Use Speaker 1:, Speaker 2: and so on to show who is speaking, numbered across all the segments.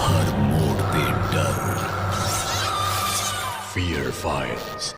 Speaker 1: हर मोड़ पे डर, फियर फाइल्स।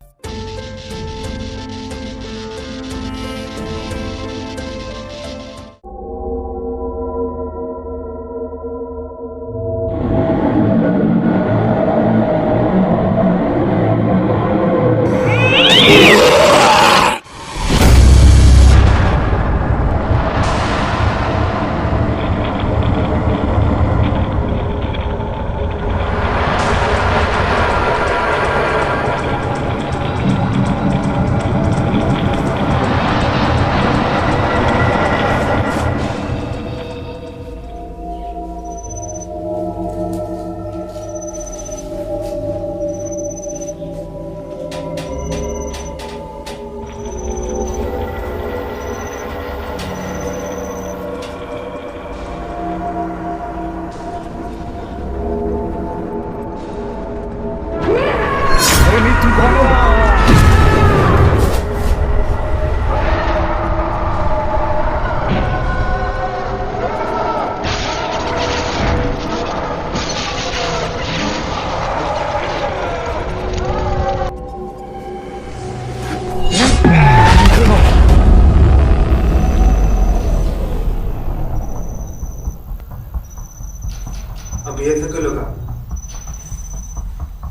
Speaker 2: अब ये ऐसा क्यों लगा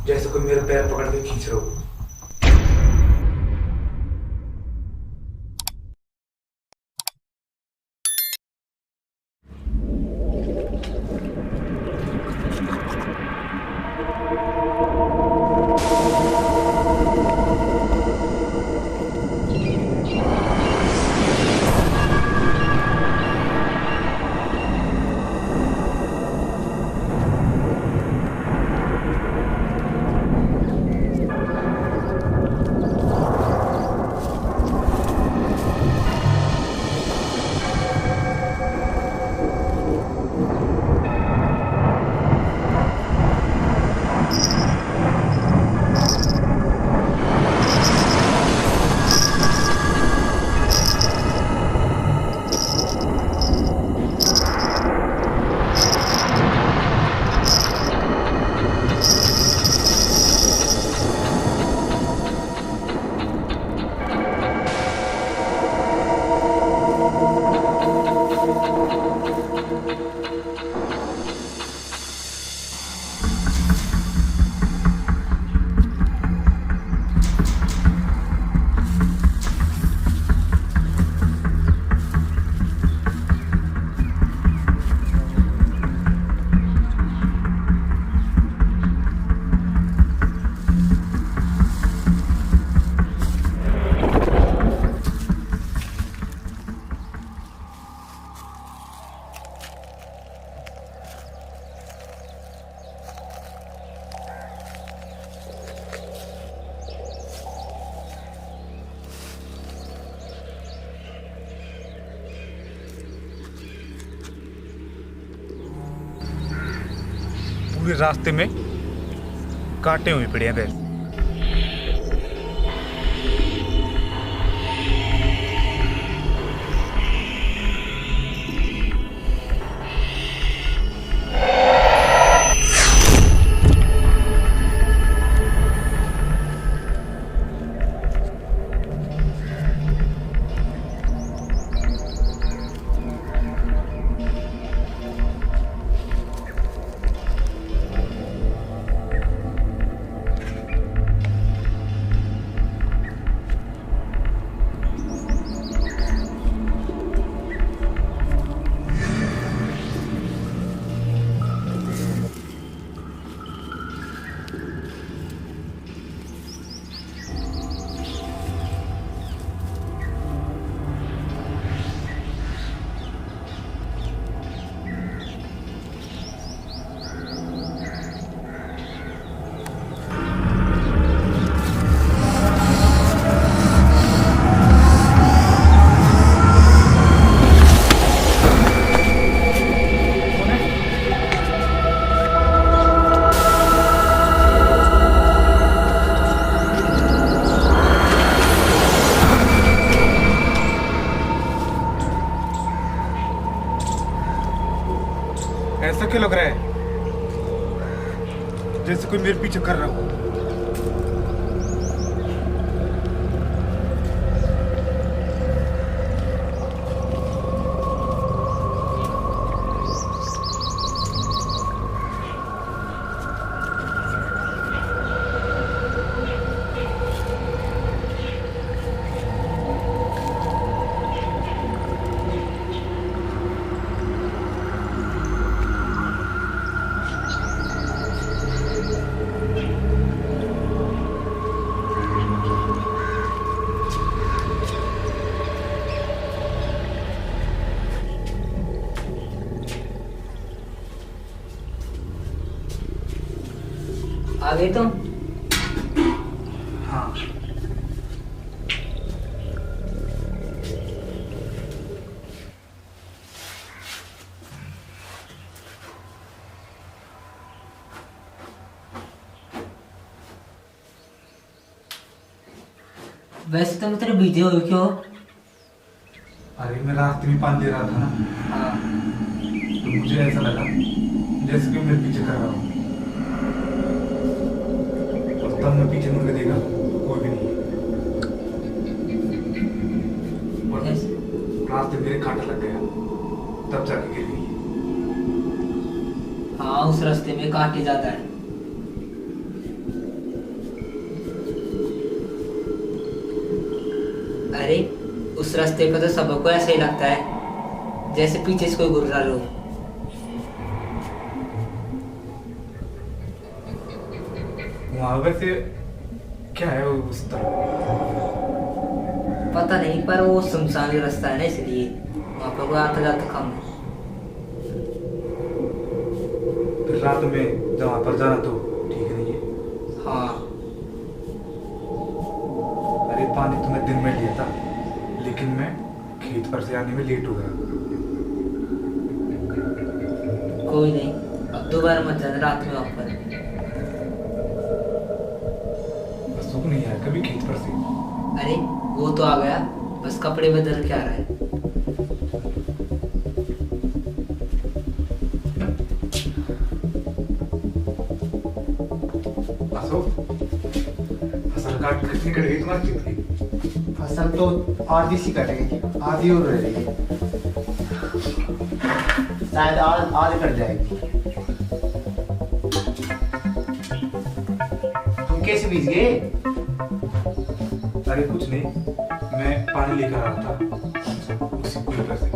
Speaker 2: जैसे कोई मेरा पैर पकड़ के खींच रहा हो।
Speaker 3: पूरे रास्ते में कांटे हुए पड़े हैं बस।
Speaker 2: ऐसा क्यों लग रहा है जैसे कोई मेरे पीछे कर रहा हो?
Speaker 4: आ गई तुम?
Speaker 2: हाँ।
Speaker 4: वैसे तुम इतने बिजी हो क्यों?
Speaker 2: अरे मैं रास्ते में पानी ले रहा था ना,
Speaker 4: हाँ।
Speaker 2: तो मुझे ऐसा लगा जैसे कि मेरे पीछे कर रहा हूँ। और तब मैं पीछे मुड़ के देखा तो कोई भी नहीं है। और रास्ते में मेरे कांटा लग गया, तब जाके गिर गई।
Speaker 4: हाँ, उस रास्ते में कांटे ज्यादा है। अरे उस रास्ते पे तो सबको ऐसे ही लगता है जैसे पीछे से कोई गुजरा लो।
Speaker 2: वहाँ वैसे क्या है उस तरफ?
Speaker 4: पता नहीं, पर वो सुनसान रास्ता है ना, इसलिए वहाँ पर कोई आता जाता कम है।
Speaker 2: फिर रात में जब वहाँ पर जाना तो ठीक नहीं है।
Speaker 4: हाँ।
Speaker 2: अरे पानी तो मैं दिन में लिया था, लेकिन मैं खेत पर से आने में लेट हो गया।
Speaker 4: कोई नहीं, अब दोबारा मत जाना रात में वहाँ पर।
Speaker 2: सुख नहीं आया कभी खेत पर से।
Speaker 4: अरे वो तो आ गया, बस कपड़े बदल के आ रहा है।
Speaker 2: फसल काट कितनी कट गई तुम्हारी खेत की?
Speaker 5: फसल तो आधी सी कटेगी, आधी और रह रही है, शायद आधी कट जाएगी। तुम कैसे बीत गए?
Speaker 2: अरे कुछ नहीं, मैं पानी लेकर आ रहा था उसी कुएं पर से।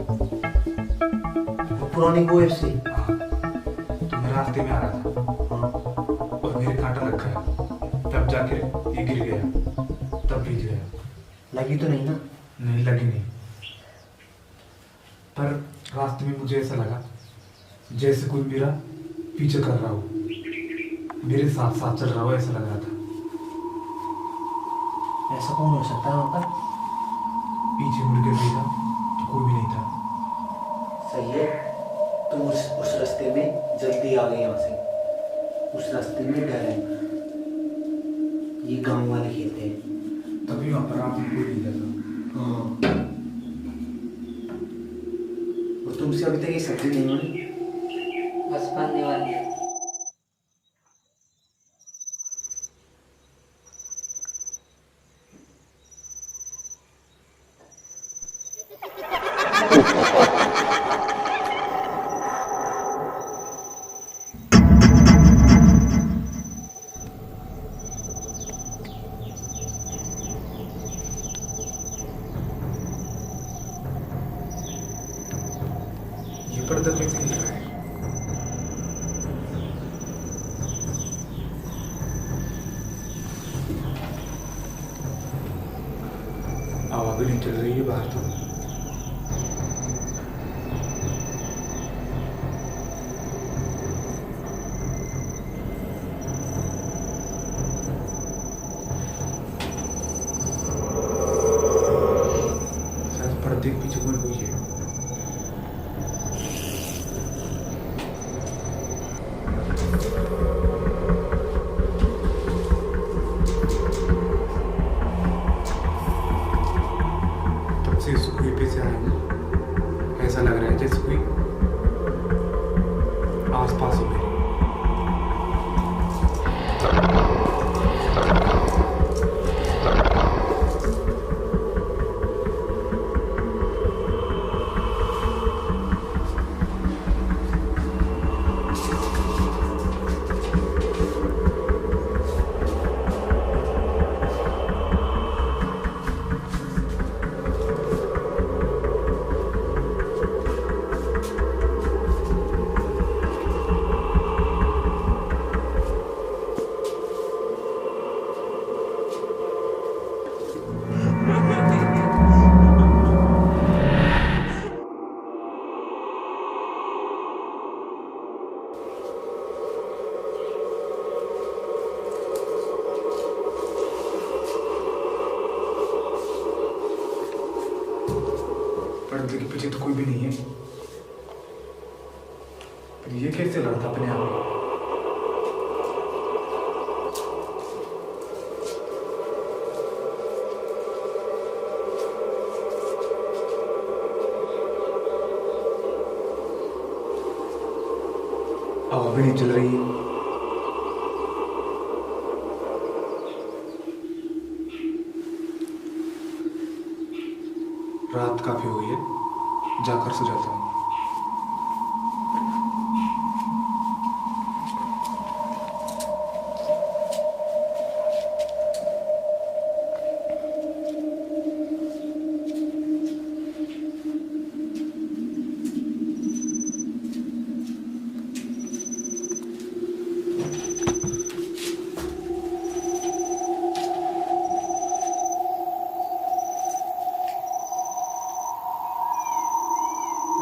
Speaker 5: वो पुरानी कुएं से?
Speaker 2: हाँ, तो मैं रास्ते में आ रहा था और मेरे कांटा लग गया, तब जाके ये गिर गया, तब भीग गया।
Speaker 5: लगी तो नहीं ना?
Speaker 2: नहीं लगी नहीं, पर रास्ते में मुझे ऐसा लगा जैसे कोई मेरा पीछे कर रहा हो, मेरे साथ साथ चल रहा हो, ऐसा लग रहा था।
Speaker 5: ऐसा कौन हो सकता है वहाँ पर?
Speaker 2: पीछे मुड़ के देखा तो कोई भी नहीं था।
Speaker 5: सही है, तुम उस रास्ते में जल्दी आ गए यहाँ से। उस रास्ते में डर है, ये गांव वाले खेलते हैं।
Speaker 2: तभी वहाँ पर रात में कोई नहीं था।
Speaker 5: हाँ। और तुमसे अभी तक ये सब्जी नहीं बनी?
Speaker 4: बस बनने वाली है।
Speaker 2: ये पर्दा कैसे हिल रहा है? हवा भी नहीं चल रही है बाहर तो। शायद पर्दे के पीछे कोई हुई है। तब से पर्दे के पीछे तो कोई भी नहीं है, पर ये कैसे लड़ता अपने आप में? हवा भी नहीं चल रही है। रात काफी हुई है, जाकर सो जाता हूँ।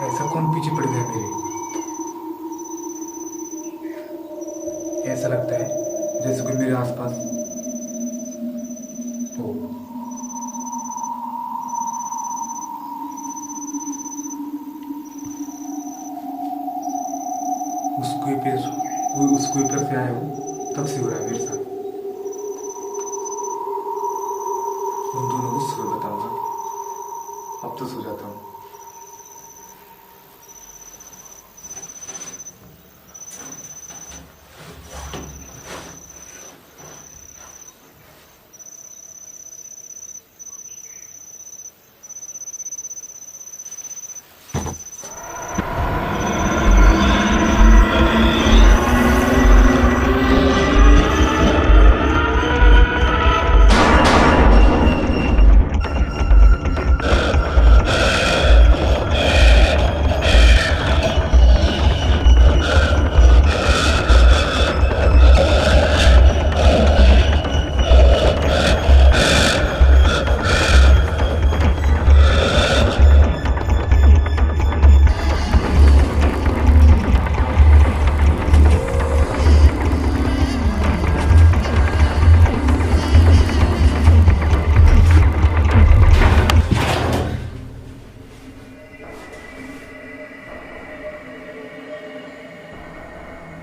Speaker 2: ऐसा कौन पीछे पड़ गया मेरे? ऐसा लगता है जैसे कोई मेरे आसपास हो। उसको ऊपर से आया हो, तब से हो रहा है मेरे साथ। उन दोनों को सुबह बताऊंगा। अब तो सो जाता हूँ।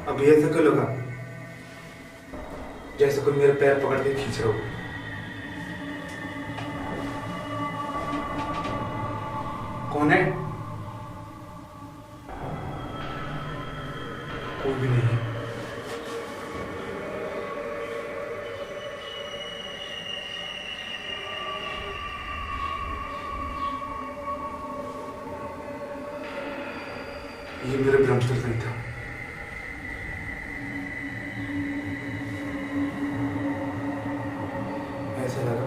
Speaker 2: अभी ऐसा क्यों लगा जैसे कोई मेरे पैर पकड़ के खींच रहा हो? कौन है? कोई भी नहीं है। ये मेरे भ्रम से नहीं था। ऐसा लगा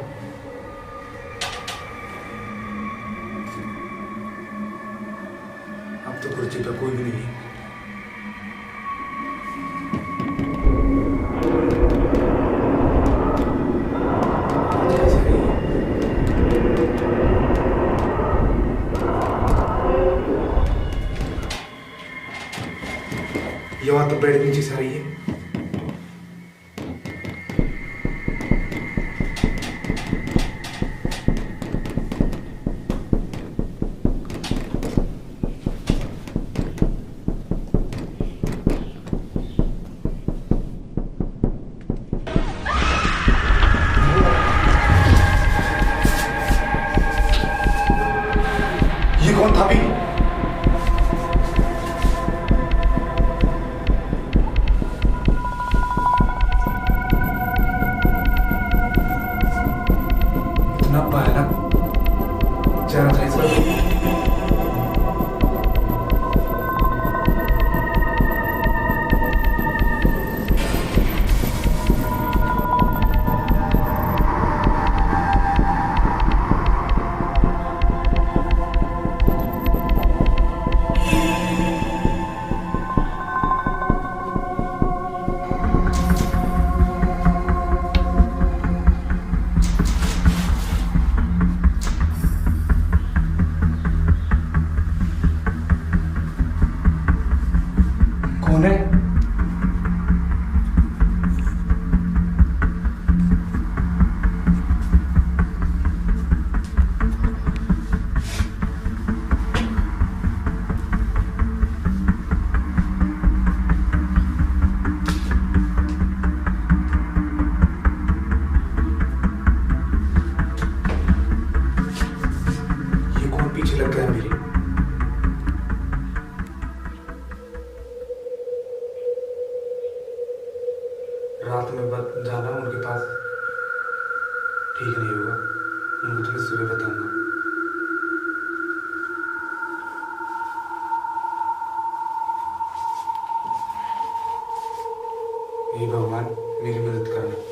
Speaker 2: अब तो कुर्सी पे कोई भी नहीं है। ये बात तो बेड के नीचे से आ रही है। ये कौन था भी? इतना भयानक चेहरा था इसका। कौन है? रात में जाना उनके पास ठीक नहीं होगा। उनको तो मैं सुबह बताऊंगा। हे भगवान, मेरी मदद करना।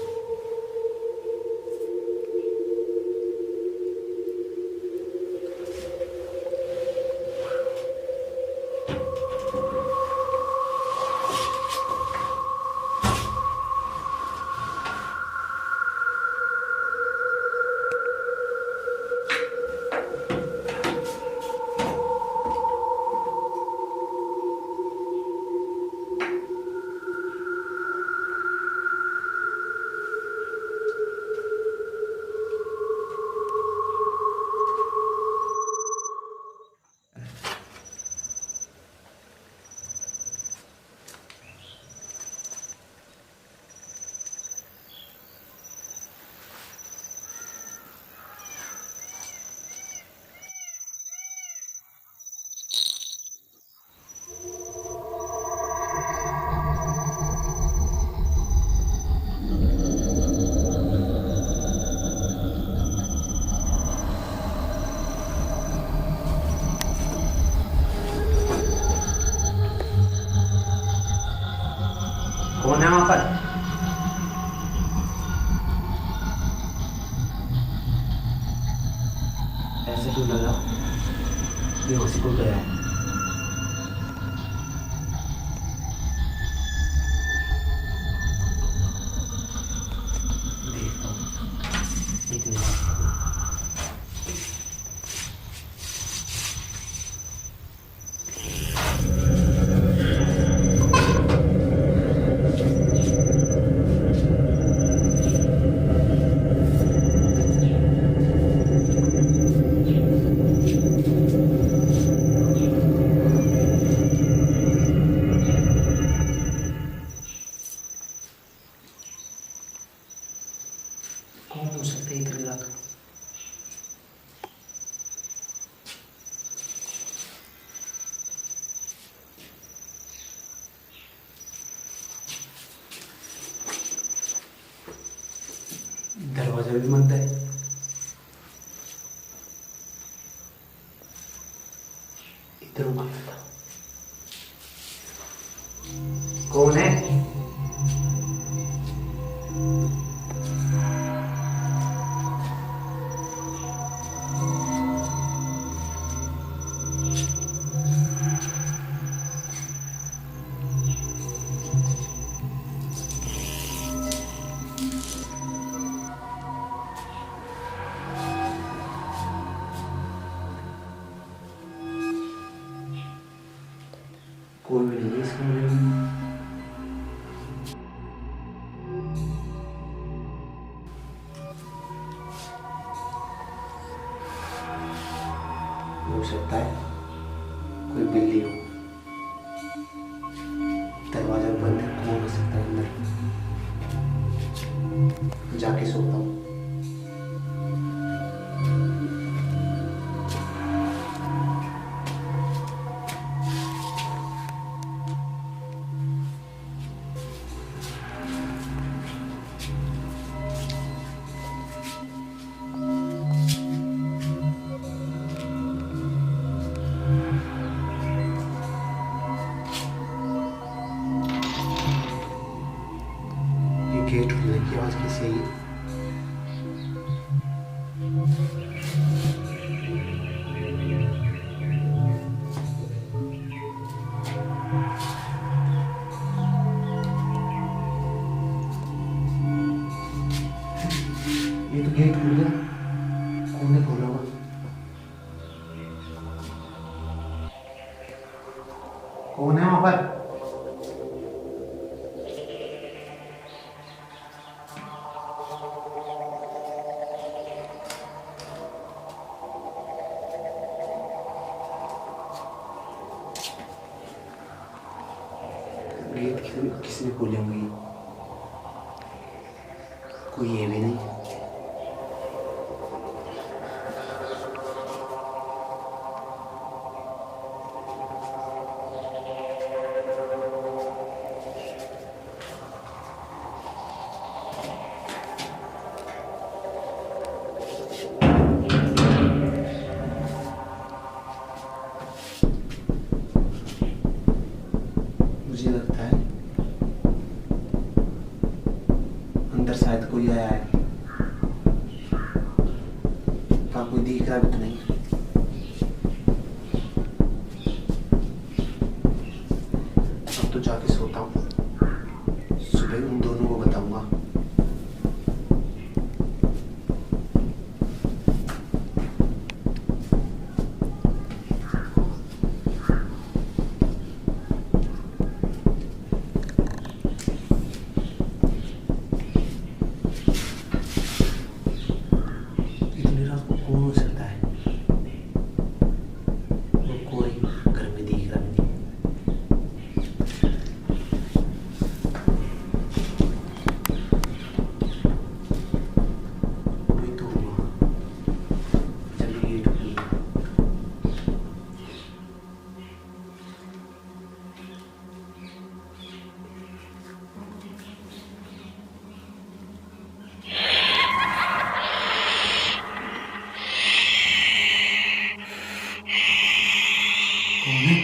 Speaker 5: कौन है वहां पर? ऐसे क्यों लगा ये उसी को गया है? देखता हूँ इतनी कौन हो सकता है इतनी रात को? दरवाजा भी बंद है। इधर बंद था। कौन है? कोई भी नहीं है इस कमरे में। हो सकता है कोई बिल्ली हो। दरवाजा बंद है, कौन हो सकता है अंदर? जाके सोता हूँ। गेट खुलने की आवाज कैसे आई? ये तो गेट खुल गया। कौन ने खोला हुआ? कौन है वहां पर? गेट किसने खोले होंगे? कोई ये भी नहीं। मुझे लगता है अंदर शायद कोई आया है, पर कोई दिख रहा भी तो नहीं। अब तो जाके सोता हूँ, सुबह उन दोनों को बताऊंगा। इतनी रात को कौन हो सकता है? वो कोई घर में दिख रहा नहीं। वही तो हुआ जब ये ढूंढी। कौन है?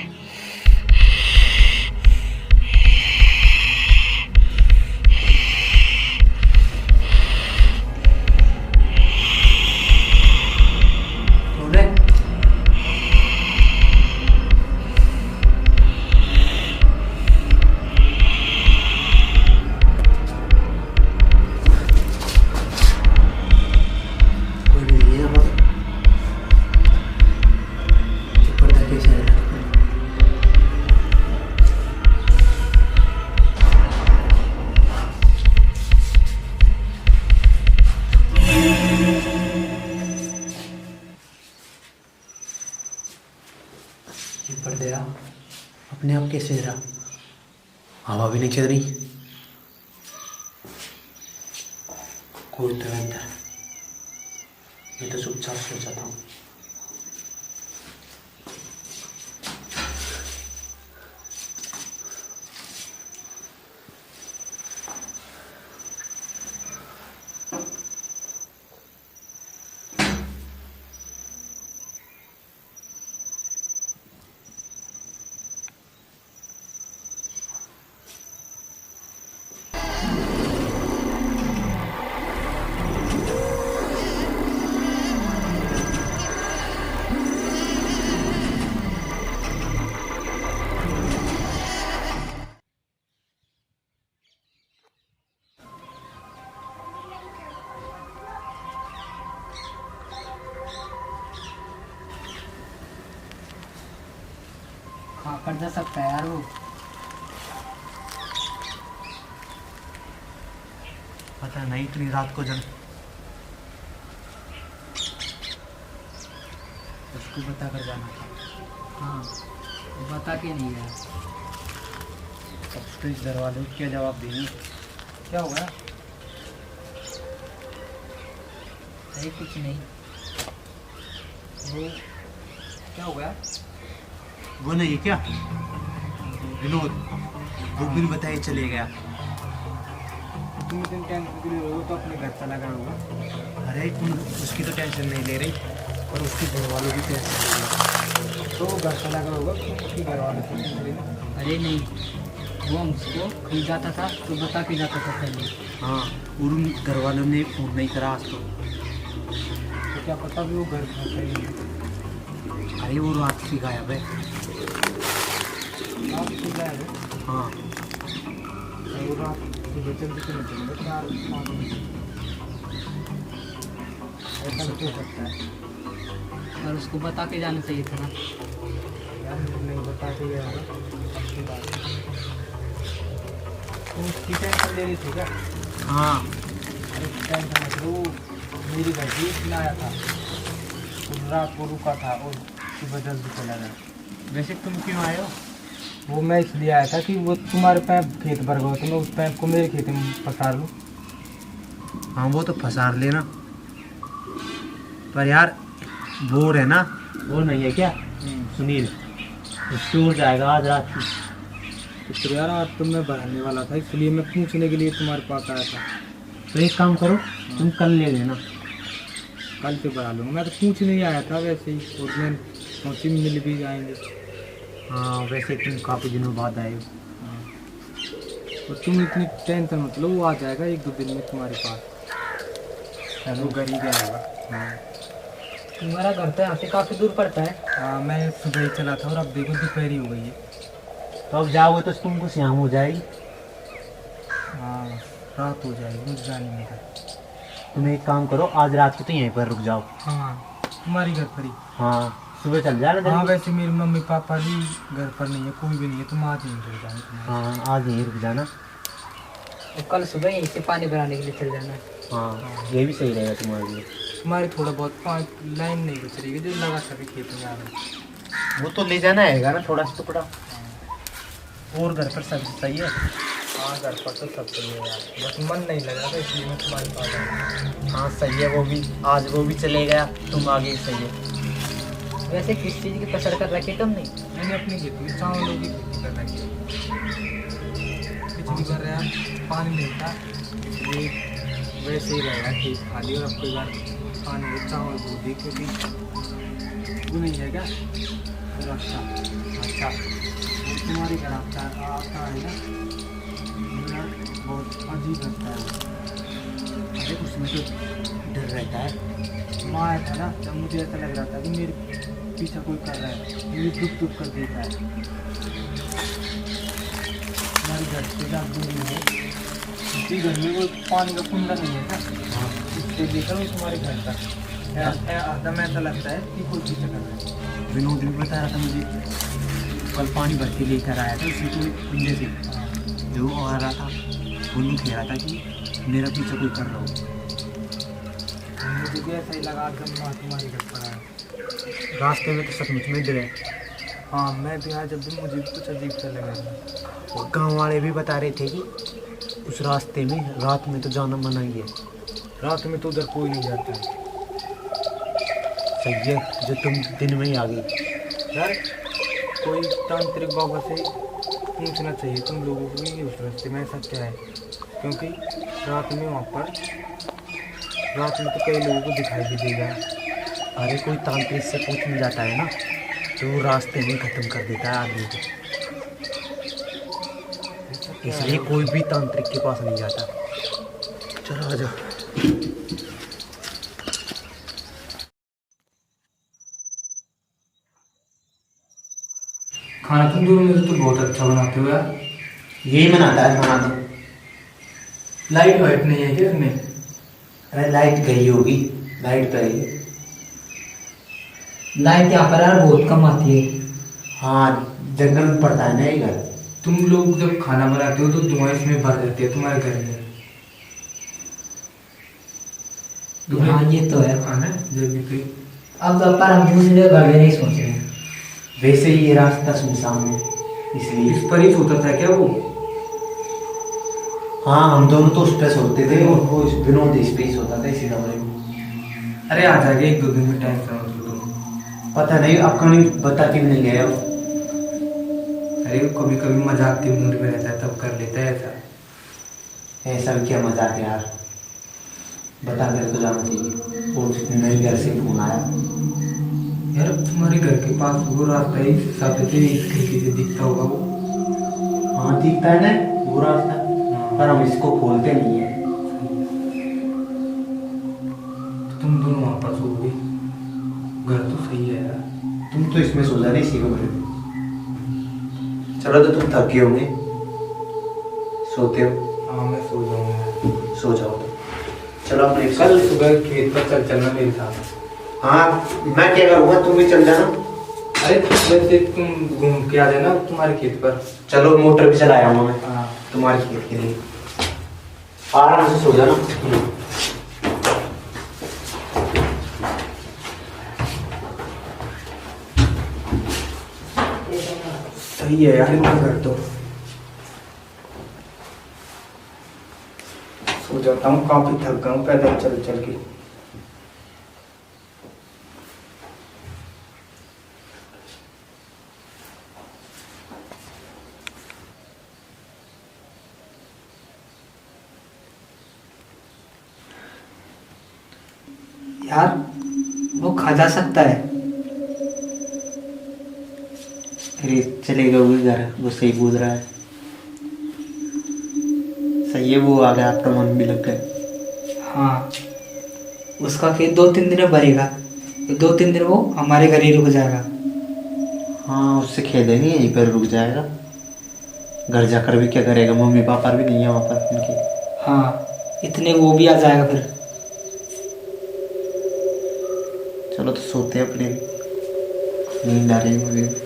Speaker 5: कौन है? कोई नहीं है यहाँ पर। ये पर्दा कैसे है? ये पर्दा अपने आप कैसे रहा? हवा भी नहीं चल रही। कोई तो है अंदर। मैं तो चुपचाप सो जाता हूँ।
Speaker 4: कहाँ पर जा सकता है यार वो?
Speaker 5: पता नहीं इतनी रात को जब
Speaker 4: उसको बता कर जाना था। हाँ, वो बता के नहीं गया।
Speaker 5: अब तो इस घर वाले को क्या जवाब देंगे? क्या होगा?
Speaker 4: अरे कुछ नहीं। वो क्या हो गया?
Speaker 5: वो नहीं क्या विनोद, वो बिन बताए चले गया।
Speaker 2: तुम इतनी टेंशन के लिए हो तो अपने घर चला गया होगा।
Speaker 5: अरे तुम उसकी तो टेंशन नहीं ले रही और उसके घर वालों की टेंशन ले रही।
Speaker 2: तो वो घर चला गया होगा, तुम उसके घर वाले से टेंशन लेना।
Speaker 4: अरे नहीं, वो हमको खुल जाता था तो बता के जाता था पहले।
Speaker 5: हाँ, और उन घर वालों ने फोन नहीं करा आज तो।
Speaker 2: तो क्या पता भी वो घर कहाँ सही है।
Speaker 5: अरे वो रात की गायब है।
Speaker 2: आप तो जाए
Speaker 5: हाँ,
Speaker 2: वो रात सुबह जल्दी से निकलेंगे 4-5 बजे। ऐसा नहीं हो सकता है
Speaker 4: और उसको बता के जाना चाहिए था ना।
Speaker 2: यार, नहीं बता के गया होगा। अच्छी बात है। तुम उसकी टेंशन ले रही थी क्या?
Speaker 5: हाँ,
Speaker 2: अरे टेंशन मत लो, मेरी घर भी इतना आया था, तुम रात को रुका था और सुबह जल्दी चला गया।
Speaker 5: वैसे तुम क्यों आए हो?
Speaker 2: वो मैं इसलिए आया था कि वो तुम्हारे पैप खेत भर गया तो मैं उस पैप को मेरे खेत में पसार लूँ।
Speaker 5: हाँ, वो तो फंसार लेना, पर यार बोर है ना। वो नहीं है क्या सुनील, उससे हो जाएगा आज रात की।
Speaker 2: तो यार आज तो मैं भरने वाला था, इसलिए मैं पूछने के लिए तुम्हारे पास आया था।
Speaker 5: तो एक काम करो, तुम कल ले लेना।
Speaker 2: कल से भरा लूँगा, मैं तो पूछने ही आया था वैसे ही, और मैं सोची मिल भी जाएंगे।
Speaker 5: हाँ, वैसे तुम काफ़ी दिनों बाद आए हो।
Speaker 2: हाँ,
Speaker 6: और तुम इतनी टेंशन मत लो, वो आ जाएगा 1-2 दिन में तुम्हारे पास। वो घर ही गया होगा।
Speaker 4: तुम्हारा घर तो यहाँ से काफी दूर पड़ता है।
Speaker 6: हाँ, मैं सुबह ही चला था और अब देखो दोपहरी हो गई है।
Speaker 5: तो अब जाओगे तो तुमको शाम हो जाएगी।
Speaker 6: हाँ, रात हो जाएगी, मुझे जाने में।
Speaker 5: तुम एक काम करो, आज रात को तो यहीं पर रुक जाओ।
Speaker 6: हाँ, तुम्हारी घर पर ही।
Speaker 5: हाँ, सुबह चल जाना।
Speaker 6: हाँ, वैसे मेरे मम्मी पापा भी घर पर नहीं है, कोई भी नहीं है, तुम आज यहीं रुक जाना।
Speaker 5: हाँ, आज यहीं रुक जाना।
Speaker 4: और कल सुबह यहीं से पानी भराने के लिए चल जाना।
Speaker 5: हाँ, ये भी सही रहेगा तुम्हारे लिए।
Speaker 6: तुम्हारे थोड़ा बहुत पाइप लाइन नहीं बच रही है जो लगा सके खेत में आगे।
Speaker 5: वो तो ले जाना है ना थोड़ा सा टुकड़ा। और घर पर सब सही है?
Speaker 6: हाँ, घर पर तो सब सही है यार, बस मन नहीं लगा था इसलिए मैं तुम्हारे पास आया।
Speaker 5: हाँ सही है, वो भी आज वो भी चले गया, तुम आगे सही है।
Speaker 4: वैसे किस चीज़ की फसल कर रखी है तुमने?
Speaker 6: मैंने अपनी खेती में चावलों की खेती कर रखी है। बिजली कर रहा है, पानी मिलता इसलिए वैसे ही रहेगा खेत खाली। और अब कोई बार पानी में चावल बो दी क्योंकि वो नहीं है क्या फिर। अच्छा, वो तुम्हारी घर आता है ना, मेरा बहुत अजीब लगता है।
Speaker 5: अरे उसमें तो डर रहता है।
Speaker 6: माँ आया था ना, तब मुझे ऐसा लग रहा था कि मेरे पीछा कोई कर रहा है, मुझे दुख दुख कर देता है। हमारे घर से जहाँ दूर में है, उसी घर में वो पानी का कुंडा नहीं है ना, इससे देखा मैं तुम्हारे घर का आदम ऐसा लगता है कि कोई पीछा कर रहा है।
Speaker 5: विनोद भी बता रहा था मुझे, कल पानी भर के लेकर आया था उसी को कुंडे से। जो आ रहा था वो नहीं कह रहा था कि मेरा पीछा कोई कर रहा हो।
Speaker 6: मुझे भी ऐसा ही लगा जब माँ तुम्हारे घर पर आया।
Speaker 5: रास्ते में तो सचमुच में डरे।
Speaker 6: हाँ, मैं भी आया जब भी मुझे भी कुछ अजीब सा लगा।
Speaker 5: और गाँव वाले भी बता रहे थे कि उस रास्ते में रात में तो जाना मना ही है।
Speaker 6: रात में तो उधर कोई नहीं जाता है।
Speaker 5: सही है जो तुम दिन में ही आ गई।
Speaker 6: यार, कोई तांत्रिक बाबा से पूछना चाहिए तुम लोगों को भी उस रास्ते में ऐसा क्या है, क्योंकि रात में वहाँ पर रात में तो कई लोगों को दिखाई भी देगा।
Speaker 5: अरे कोई तांत्रिक से पूछ नहीं जाता है ना, तो वो रास्ते में ख़त्म कर देता है आदमी को। इसलिए कोई भी तांत्रिक के पास नहीं जाता। चलो आ जाओ।
Speaker 2: खाना तुम दोनों में तो बहुत अच्छा बनाते हो यार।
Speaker 5: यही बनाता है खाना तो।
Speaker 2: लाइट वाइट नहीं है क्या इसमें?
Speaker 5: अरे लाइट गई होगी, लाइट तो है।
Speaker 4: लाइट यहाँ पर यार बहुत कम आती है।
Speaker 5: हाँ, जंगल में पड़ता है ना ये घर।
Speaker 2: तुम लोग जब खाना बनाते हो तो धुआं इसमें भर देते हैं तुम्हारे घर में।
Speaker 4: हाँ, ये तो है।
Speaker 2: खाना जब भी
Speaker 4: अब पर हम दूसरे घर में नहीं सोच रहे हैं।
Speaker 5: वैसे ही ये रास्ता सुनसान है इसलिए।
Speaker 2: इस पर ही सोता था क्या वो?
Speaker 5: हाँ, हम दोनों तो उस पर सोते थे और वो विनोद इस पे ही सोता था, इसी कमरे में।
Speaker 2: अरे आ जाएगा 1-2 दिन में, टाइम से मतलब तुम।
Speaker 5: पता नहीं अब कहीं बता के नहीं गया वो।
Speaker 2: अरे वो कभी कभी मजाक के मूड में रहता है तब कर लेता है ऐसा।
Speaker 5: ऐसा भी क्या मजाक है यार, बता कर तो जाना चाहिए। और नई घर से फोन आया।
Speaker 2: यार तुम्हारे घर के पास वो रास्ता ही साथ खिड़की से दिखता होगा वो।
Speaker 5: हाँ दिखता है ना वो रास्ता, पर हम इसको खोलते नहीं है।
Speaker 2: तो तुम दोनों वहाँ पर सोओगे? घर तो सही है यार।
Speaker 5: तुम तो इसमें सो जा रहे इसी कमरे में। चलो तो तुम थके होंगे, सोते हो?
Speaker 2: हाँ मैं सो जाऊँगा।
Speaker 5: सो जाओ तो। चलो अपने
Speaker 2: कल सुबह खेत पर चल चलना मेरे साथ।
Speaker 5: हाँ, मैं क्या करूँगा, तुम भी चल जाना।
Speaker 2: अरे वैसे तुम घूम के आ जाना तुम्हारे खेत पर।
Speaker 5: चलो, मोटर भी चलाया हूँ मैं
Speaker 2: हाँ
Speaker 5: तुम्हारे खेत के लिए। आराम से सो जाना।
Speaker 2: सही है यार, इतना कर दो। सो जाता हूँ, काफी थक गया हूँ पैदल चल चल के।
Speaker 4: यार, वो खा जा सकता है।
Speaker 5: अरे चलेगा वो घर, वो सही बोल रहा है। सही है, वो आ गया, आपका मन भी लग गया।
Speaker 4: हाँ, उसका खेत 2-3 दिन में भरेगा, तो 2-3 दिन वो हमारे घर ही रुक जाएगा।
Speaker 5: हाँ, उससे खेलेंगे, यहीं पर रुक जाएगा। घर जाकर भी क्या करेगा, मम्मी पापा भी नहीं है वहाँ पर उनके।
Speaker 4: हाँ, इतने वो भी आ जाएगा फिर।
Speaker 5: चलो तो सोते हैं अपने, नींद आ रही है मुझे।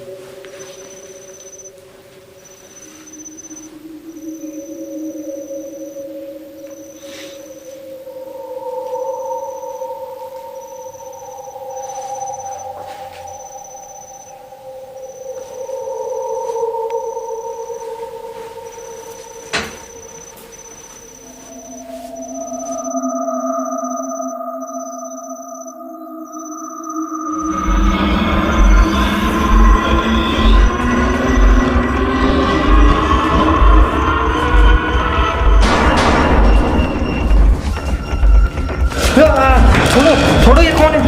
Speaker 4: छोड़ो, ये कौन है?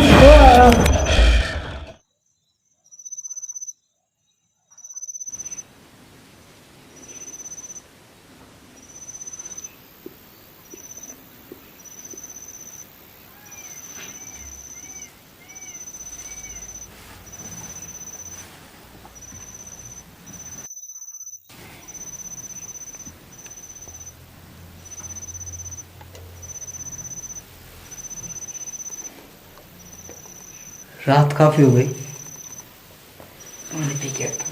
Speaker 4: रात काफी हो गई, पानी पी के आता हूँ।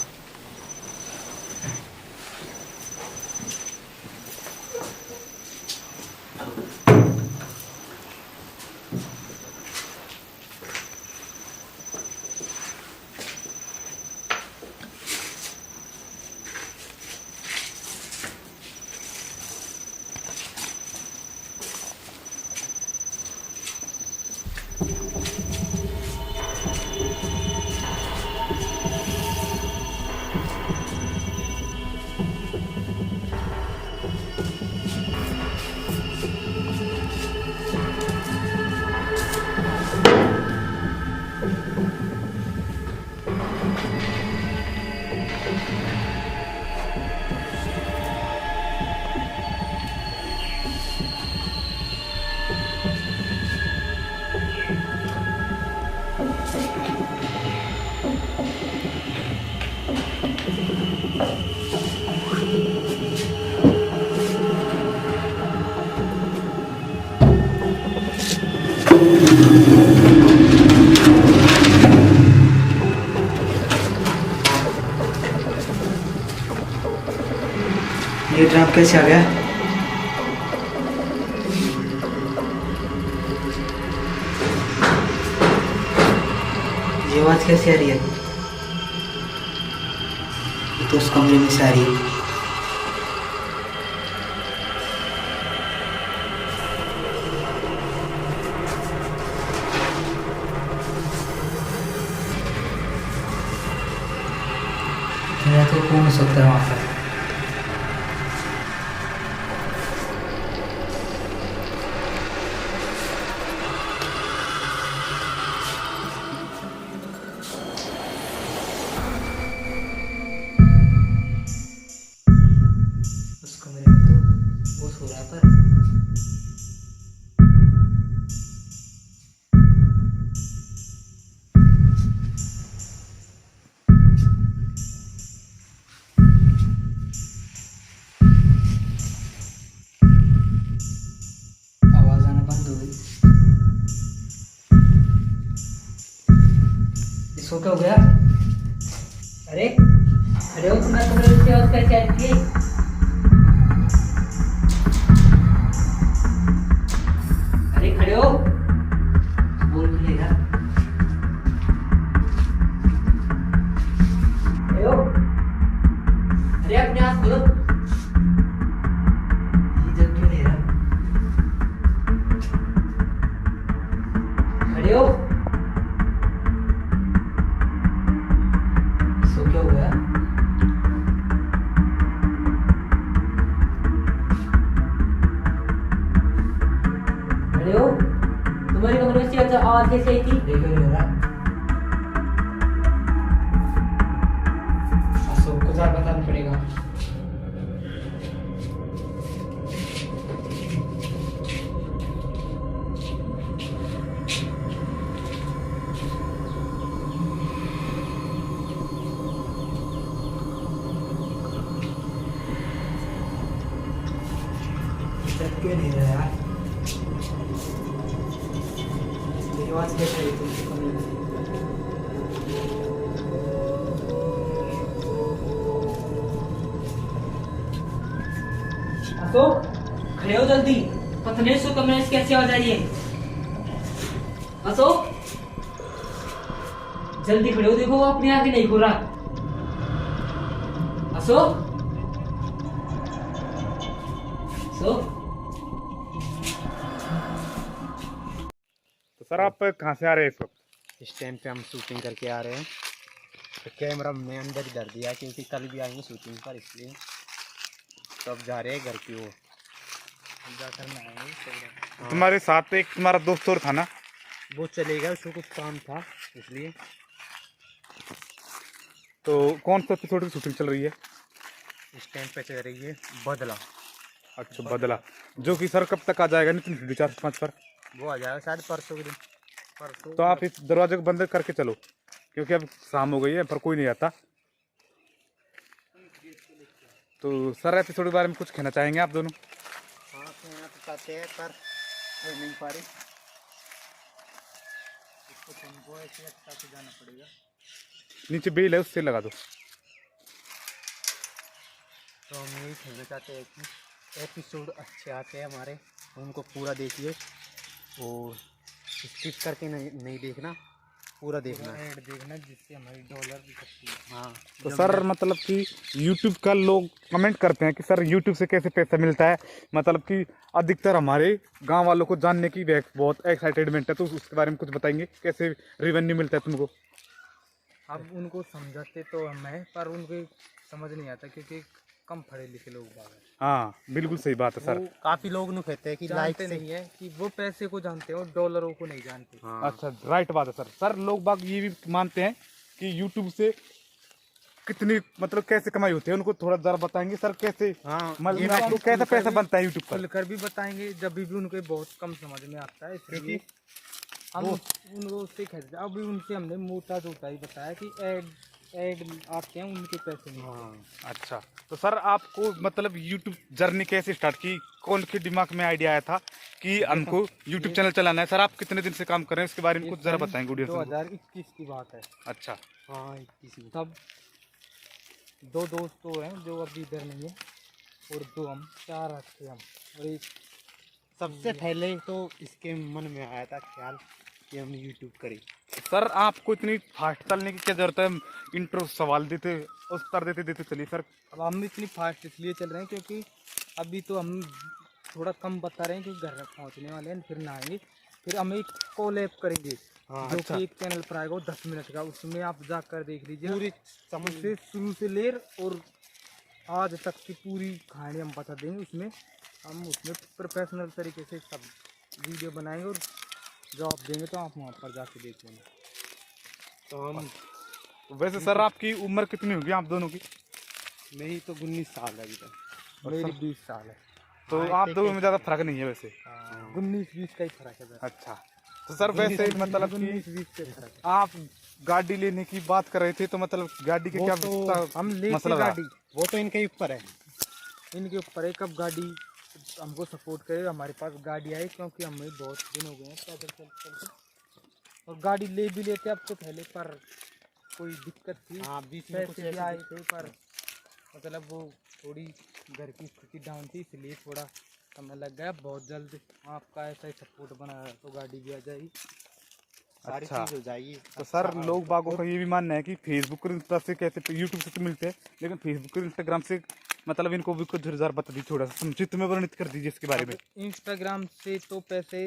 Speaker 4: ये ड्राम कैसे आ गया? ये आवाज कैसे आ रही है? ये तो उस कमरे में से आ रही है। मेरा तो कौन हो सकता है वहाँ पर? इसको क्या हो गया? अरे अरे वो तुम्हारे कमरे में से आवाज कैसे आ रही है? अरे खड़े हो, बोल नहीं रहा। खड़े हो, अरे अपने हाथ खोलो। ये जग क्यों नहीं रहा? खड़े हो, क्या हो गया? अरे ओ, तुम्हारे कमरे में से आवाज कैसे आई थी? देखो नहीं हो रहा। अशोक को ज़रा बताना पड़ेगा।
Speaker 6: क्यों नहीं रहा यार? मेरी आवाज कैसे आई तुमसे कम लग रही?
Speaker 4: अशोक खड़े हो जल्दी, पता नहीं सो कमरे से कैसे आ जाइए। अशोक जल्दी खड़े हो, देखो वो अपनी आंखें नहीं खोल रहा। अशोक अशोक
Speaker 3: तो सर आप कहाँ से आ रहे हैं इस वक्त?
Speaker 6: इस टाइम पे हम शूटिंग करके आ रहे हैं, तो कैमरा हमने अंदर ही धर दिया क्योंकि कल भी आएंगे शूटिंग पर, इसलिए तब जा रहे हैं घर की ओर। जाकर मैं आएंगे।
Speaker 3: तुम्हारे साथ एक तुम्हारा दोस्त और था ना?
Speaker 6: वो चलेगा, उसको कुछ काम था इसलिए।
Speaker 3: तो कौन सा एपिसोड की शूटिंग चल रही है?
Speaker 6: इस टाइम पे चल रही है बदला।
Speaker 3: अच्छा बदला, जो कि सर कब तक आ जाएगा? नहीं 4-5 पर
Speaker 6: वो आ जाएगा शायद परसों के दिन। परसों
Speaker 3: तो आप इस दरवाजे को बंद करके चलो, क्योंकि अब शाम हो गई है पर कोई नहीं आता। तो सर एपिसोड के बारे में कुछ कहना चाहेंगे आप दोनों?
Speaker 6: हाँ कहना तो चाहते हैं पर हो नहीं पा रही, इसको तुमको ऐसे अच्छा से जाना पड़ेगा।
Speaker 3: नीचे बेल है उससे लगा दो।
Speaker 6: तो हम यही कहना चाहते हैं कि एपिसोड अच्छे आते हैं हमारे, उनको पूरा देखिए और स्किप करके नहीं देखना, पूरा देखना है, ऐड देखना जिससे हमारी डॉलर भी सकती है। हाँ
Speaker 3: तो सर मतलब कि YouTube का लोग कमेंट करते हैं कि सर YouTube से कैसे पैसा मिलता है, मतलब कि अधिकतर हमारे गांव वालों को जानने की बहुत एक्साइटेडमेंट है, तो उसके बारे में कुछ बताएंगे कैसे रेवेन्यू मिलता है तुमको?
Speaker 6: अब उनको समझाते तो हम हैं पर उनको समझ नहीं आता क्योंकि कम पढ़े लिखे लोग बाग हैं।
Speaker 3: हाँ बिल्कुल सही बात है सर।
Speaker 6: काफी लोग नु कहते हैं कि लाइक नहीं है कि वो पैसे को जानते हैं और डॉलरों को नहीं जानते। हाँ।
Speaker 3: अच्छा राइट बात है सर। सर लोग बाग ये भी मानते हैं कि YouTube से कितनी मतलब कैसे कमाई होती है, उनको थोड़ा जरा बताएंगे सर कैसे?
Speaker 6: हाँ
Speaker 3: मतलब आपको कैसा पैसा बनता है YouTube पर?
Speaker 6: खुलकर भी बताएंगे जब भी उनको बहुत कम समझ में आता है, इसलिए हम उनको उससे कहते हैं। अभी उनसे हमने मोटा जोटा ही बताया कि ऐड आते हैं उनके पैसे में। हाँ।
Speaker 3: अच्छा तो सर आपको मतलब YouTube जर्नी कैसे स्टार्ट की? कौन के दिमाग में आइडिया आया था कि हमको YouTube चैनल चलाना है? सर आप कितने दिन से काम कर रहे हैं इसके बारे में कुछ जरा बताएंगे ऑडियंस को।
Speaker 6: 2021 की बात है।
Speaker 3: अच्छा
Speaker 6: हाँ 21 तब 2 दोस्त तो हैं जो अभी इधर नहीं है और 2 हम 4 रहते हम। और एक सबसे पहले तो इसके मन में आया था ख्याल कि हम YouTube करें।
Speaker 3: सर आपको इतनी फास्ट चलने की क्या जरूरत है? इंट्रो सवाल देते उत्तर देते देते चलिए सर।
Speaker 6: अब हम इतनी फास्ट इसलिए चल रहे हैं क्योंकि अभी तो हम थोड़ा कम बता रहे हैं कि घर पहुंचने वाले हैं, फिर नहाएंगे, फिर हम एक कोलैब करेंगे। हाँ, जो कि एक चैनल पर आएगा 10 मिनट का, उसमें आप जाकर देख लीजिए पूरी समझ से शुरू से लेर और आज तक की पूरी कहानी हम बता देंगे। उसमें हम उसमें प्रोफेशनल तरीके से सब वीडियो बनाएंगे और जॉब देंगे, तो आप वहाँ पर जाके देख लेंगे। तो हम
Speaker 3: वैसे सर आपकी उम्र कितनी होगी आप दोनों की?
Speaker 6: मेरी तो 19 साल है अभी तक। मेरी 20 साल है।
Speaker 3: तो आप दोनों में ज़्यादा फर्क नहीं है वैसे?
Speaker 6: 19-20 का ही फर्क है।
Speaker 3: अच्छा तो सर वैसे मतलब कि
Speaker 6: 19-20 के फर्क है।
Speaker 3: आप गाड़ी लेने की बात कर रहे थे, तो मतलब गाड़ी के क्या
Speaker 6: तो हम ले
Speaker 3: मसला
Speaker 6: गाड़ी, वो तो इनके ऊपर है, इनके ऊपर है कब गाड़ी हमको सपोर्ट करे, हमारे पास गाड़ी आई क्योंकि हमें बहुत दिन हो गए हैं पैदल चलते और गाड़ी ले भी लेते अब तो पहले, पर कोई दिक्कत थी। हाँ, बीच में कुछ आए थे पर मतलब वो थोड़ी घर की स्थिति डाउन थी, इसलिए थोड़ा समय लग गया। बहुत जल्द आपका ऐसा ही सपोर्ट बना तो गाड़ी भी आ जाएगी, सारी चीज़ हो जाएगी।
Speaker 3: तो सर लोग बागों का ये भी मानना है कि फेसबुक और इंस्टा से कैसे यूट्यूब से तो मिलते हैं, लेकिन फेसबुक और इंस्टाग्राम से मतलब इनको भी कुछ हजार बता दीजिए, थोड़ा सा संक्षिप्त में वर्णित कर दीजिए इसके बारे में।
Speaker 6: इंस्टाग्राम से तो पैसे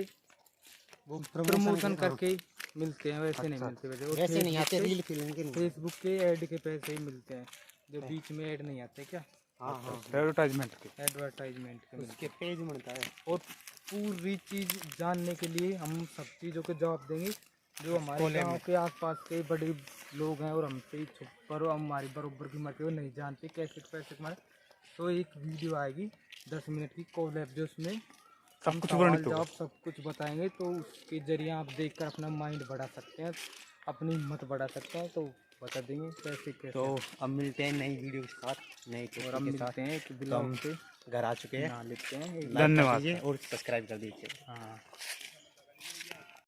Speaker 6: वो प्रमोशन करके मिलते हैं, वैसे नहीं मिलते। वैसे नहीं आते, रील फिल्म के, फेसबुक के ऐड के पैसे ही मिलते हैं, जो बीच में ऐड नहीं आते क्या। हाँ हाँ,
Speaker 3: एडवर्टाइजमेंट
Speaker 6: के उसके पेज बनता है। और पूरी चीज़ जानने के लिए हम सब चीज़ों के जवाब देंगे जो हमारे गाँव के आसपास के बड़े लोग हैं और हमसे छुप पर हमारी बराबर की मत नहीं जानते कैसे पैसे कमाए। तो एक वीडियो आएगी 10 मिनट की कोलैब, जो उसमें
Speaker 3: सब कुछ
Speaker 6: सवाल
Speaker 3: वर्णित होगा।
Speaker 6: जवाब सब कुछ बताएंगे, तो उसके जरिए आप देखकर अपना माइंड बढ़ा सकते हैं, अपनी हिम्मत बढ़ा सकते हैं। तो बता देंगे कैसे कैसे।
Speaker 5: तो अब मिलते हैं नई वीडियो के साथ, नए
Speaker 6: और हम
Speaker 5: टॉपिक के साथ।
Speaker 6: मिलते हैं एक
Speaker 5: तो
Speaker 6: ब्लॉग
Speaker 5: हम
Speaker 6: से
Speaker 5: घर आ चुके हैं।
Speaker 6: बना लेते हैं
Speaker 5: लाइक कर
Speaker 3: धन्यवाद।
Speaker 5: दीजिए और सब्सक्राइब कर दीजिए।
Speaker 6: हाँ।